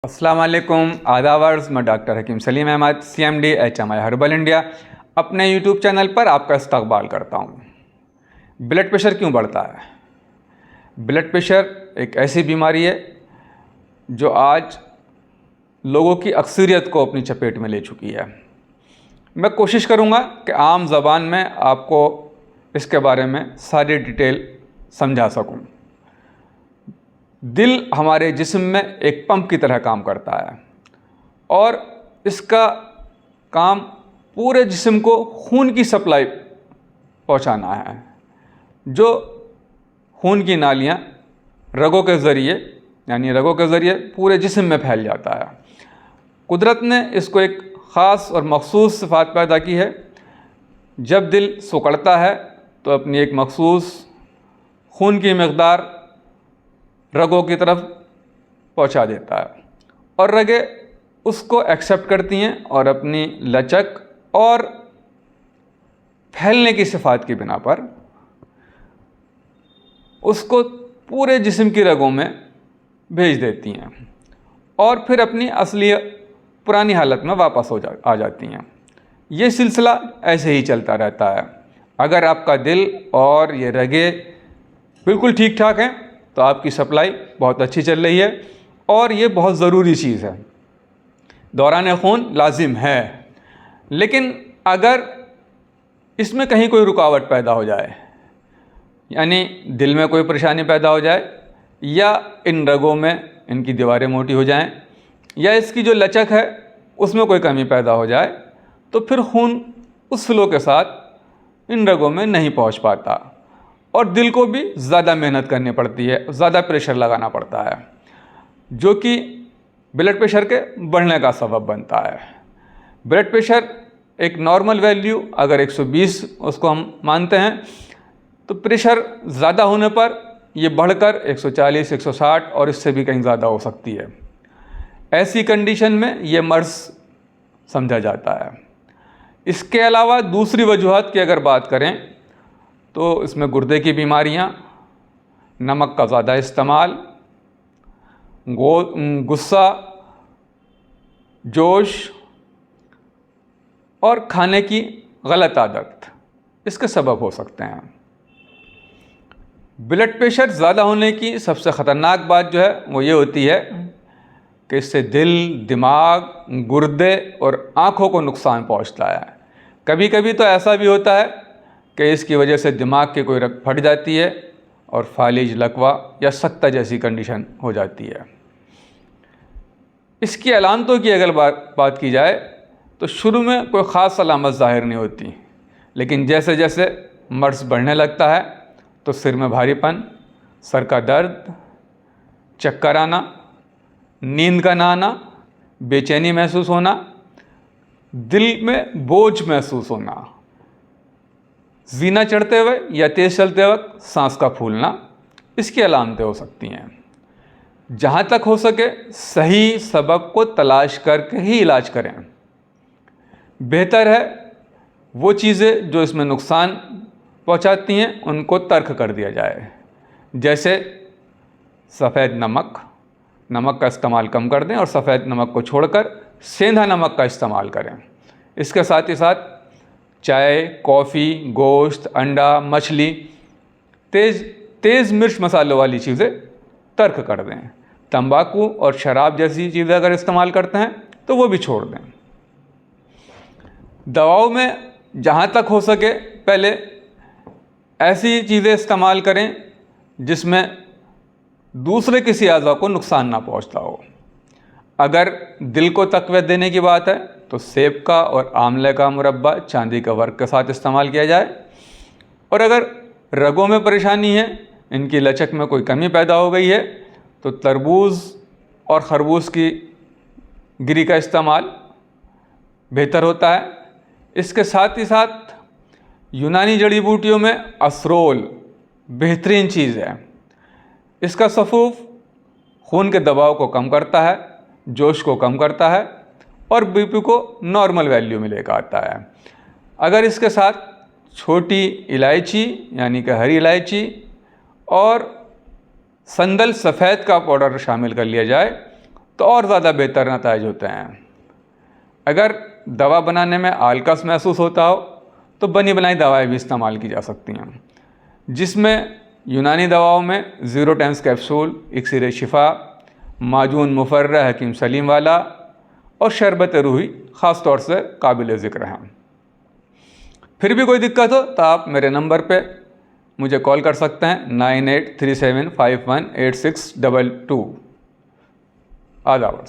अस्सलाम वालेकुम आदावर्स, मैं doctor Hakim Salim Ahmad CMD HMI herbal India अपने यूट्यूब चैनल पर आपका इस्तकबाल करता हूँ। ब्लड प्रेशर क्यों बढ़ता है? ब्लड प्रेशर एक ऐसी बीमारी है जो आज लोगों की अक्सरियत को अपनी चपेट में ले चुकी है। मैं कोशिश करूँगा कि आम ज़बान में आपको इसके बारे में सारी डिटेल समझा सकूँ। दिल हमारे जिस्म में एक पंप की तरह काम करता है और इसका काम पूरे जिस्म को खून की सप्लाई पहुंचाना है। जो खून की नालियां रगों के ज़रिए पूरे जिस्म में फैल जाता है। कुदरत ने इसको एक ख़ास और मखसूस सिफ़ात पैदा की है। जब दिल सिकुड़ता है तो अपनी एक मखसूस खून की मकदार रगों की तरफ पहुंचा देता है और रगें उसको एक्सेप्ट करती हैं और अपनी लचक और फैलने की सिफात की बिना पर उसको पूरे जिस्म की रगों में भेज देती हैं और फिर अपनी असली पुरानी हालत में वापस आ जाती हैं। ये सिलसिला ऐसे ही चलता रहता है। अगर आपका दिल और ये रगें बिल्कुल ठीक ठाक हैं तो आपकी सप्लाई बहुत अच्छी चल रही है और ये बहुत ज़रूरी चीज़ है। दौरान खून लाजिम है, लेकिन अगर इसमें कहीं कोई रुकावट पैदा हो जाए, यानी दिल में कोई परेशानी पैदा हो जाए या इन रगों में इनकी दीवारें मोटी हो जाएं या इसकी जो लचक है उसमें कोई कमी पैदा हो जाए, तो फिर खून उस फ्लो के साथ इन रगों में नहीं पहुंच पाता और दिल को भी ज़्यादा मेहनत करनी पड़ती है, ज़्यादा प्रेशर लगाना पड़ता है, जो कि ब्लड प्रेशर के बढ़ने का सबब बनता है। ब्लड प्रेशर एक नॉर्मल वैल्यू अगर 120 उसको हम मानते हैं, तो प्रेशर ज़्यादा होने पर ये बढ़कर 140, 160 और इससे भी कहीं ज़्यादा हो सकती है। ऐसी कंडीशन में ये मर्ज़ समझा जाता है। इसके अलावा दूसरी वजूहत की अगर बात करें तो इसमें गुर्दे की बीमारियां, नमक का ज़्यादा इस्तेमाल, गुस्सा, जोश और खाने की गलत आदत इसके सबब हो सकते हैं। ब्लड प्रेशर ज़्यादा होने की सबसे ख़तरनाक बात जो है वो ये होती है कि इससे दिल, दिमाग, गुर्दे और आँखों को नुकसान पहुंचता है। कभी कभी तो ऐसा भी होता है कि इसकी वजह से दिमाग की कोई रग फट जाती है और फालिज, लकवा या सख्ता जैसी कंडीशन हो जाती है। इसकी अलामतों की अगर बात की जाए तो शुरू में कोई ख़ास अलामत ज़ाहिर नहीं होती, लेकिन जैसे जैसे मर्ज़ बढ़ने लगता है तो सिर में भारीपन, सर का दर्द, चक्कर आना, नींद का ना आना, बेचैनी महसूस होना, दिल में बोझ महसूस होना, जीना चढ़ते हुए या तेज़ चलते वक्त सांस का फूलना, इसकी अलामतें हो सकती हैं। जहाँ तक हो सके सही सबब को तलाश करके ही इलाज करें। बेहतर है वो चीज़ें जो इसमें नुकसान पहुँचाती हैं उनको तर्क कर दिया जाए, जैसे सफ़ेद नमक का इस्तेमाल कम कर दें और सफ़ेद नमक को छोड़कर सेंधा नमक का इस्तेमाल करें। इसके साथ ही साथ चाय, कॉफ़ी, गोश्त, अंडा, मछली, तेज़ मिर्च मसालों वाली चीज़ें तर्क कर दें। तंबाकू और शराब जैसी चीज़ें अगर इस्तेमाल करते हैं तो वो भी छोड़ दें। दवाओं में जहाँ तक हो सके पहले ऐसी चीज़ें इस्तेमाल करें जिसमें दूसरे किसी अज़ा को नुकसान ना पहुँचता हो। अगर दिल को तक़वियत देने की बात है तो सेब का और आंवले का मुरब्बा चांदी के वर्क के साथ इस्तेमाल किया जाए, और अगर रगों में परेशानी है, इनकी लचक में कोई कमी पैदा हो गई है, तो तरबूज और खरबूज की गिरी का इस्तेमाल बेहतर होता है। इसके साथ ही साथ यूनानी जड़ी बूटियों में असरोल बेहतरीन चीज़ है। इसका सफ़ूफ खून के दबाव को कम करता है, जोश को कम करता है और बीपी को नॉर्मल वैल्यू में लेकर आता है। अगर इसके साथ छोटी इलायची यानी कि हरी इलायची और संदल सफ़ेद का पाउडर शामिल कर लिया जाए तो और ज़्यादा बेहतर नताइज होते हैं। अगर दवा बनाने में आलकस महसूस होता हो तो बनी बनाई दवाएं भी इस्तेमाल की जा सकती हैं, जिसमें यूनानी दवाओं में 0 टाइम्स कैप्सूल, इक्सिर शिफा, माजून मुफर्रा हकीम सलीम वाला और शरबत रूही ख़ास तौर से काबिल ज़िक्र हैं। फिर भी कोई दिक्कत हो तो आप मेरे नंबर पे मुझे कॉल कर सकते हैं 9837518622। आदाब।